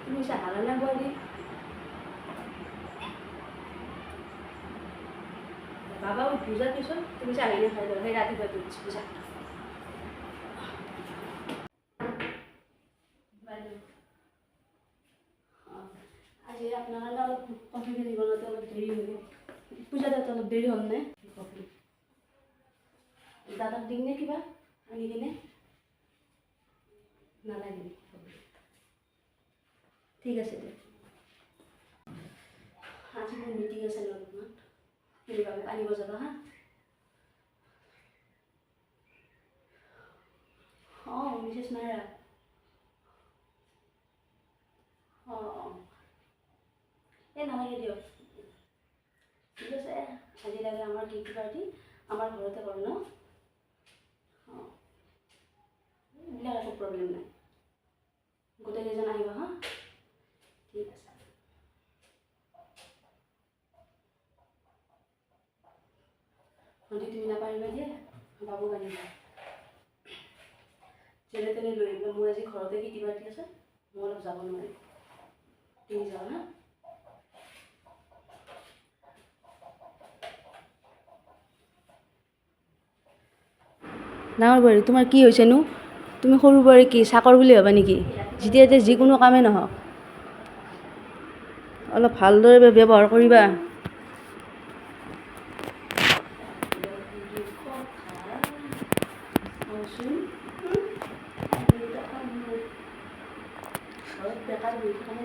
তুমি চাহালা না বলি বাবা ওই পূজাৰ পিছন তুমি চাহিলে খাই দাও সেই ৰাতিপুৱা তুলছি পূজা আজি আপনারা অলপ কফি দিব না তো অলপ দেরি হবে পূজাটা তো অলপ দেরি হল না কফি দাদাক দিম নে কিবা আনি কিনে নালাগে ঠিক আছে দে আজি মোৰ মিটিং আছে অলপমান সেইবাবে আনিব যাবা হা মিছেছ নাইৰা এই নালাগে দিয়ক ঠিক আছে আজি লাগে আমাৰ কেক পাৰ্টি আমাৰ ঘৰতে কৰে ন এইবিলাক একো প্ৰব্লেম নাই গোটেইকেইজন আহিবা হা ঠিক আছে ভণ্টি তুমি নাপাৰিবা দিয়ে বাবুক আনিবা যেনে তেনে লৈ আহিবা মোৰ আজি ঘৰতে কিটি পাৰ্টি আছে মই অলপ যাব নোৱাৰিম তুমি যাবা হা ডাঙৰ বোৱাৰী তোমাৰ কি হৈছেনো তুমি সৰু বোৱাৰী কি চাকৰ বুলি ভাবা নেকি যেতিয়া যিকোনো কামেই নহওক অলপ ভালদৰে ব্যৱহাৰ কৰিবা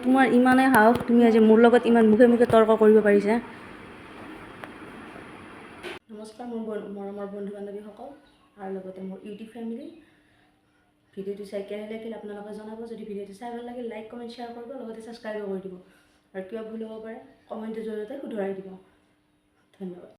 তোমাৰ ইমানেই সাহস তুমি আজি মোৰ লগত ইমান মুখে মুখে তৰ্ক কৰিব পাৰিছা নমস্কাৰ মোৰ মৰমৰ বন্ধু বান্ধৱীসকল আৰু লগতে মোৰ ইউটিউব ফেমিলি ভিডিঅ'টো চাই কেনে লাগিল আপোনালোকে জনাব যদি ভিডিঅ'টো চাই ভাল লাগিল লাইক কমেণ্ট শ্বেয়াৰ কৰিব লগতে ছাবস্ক্ৰাইব কৰি দিব আৰু কিবা ভুল হ'ব পাৰে কমেণ্টৰ জৰিয়তে শুধৰাই দিব ধন্যবাদ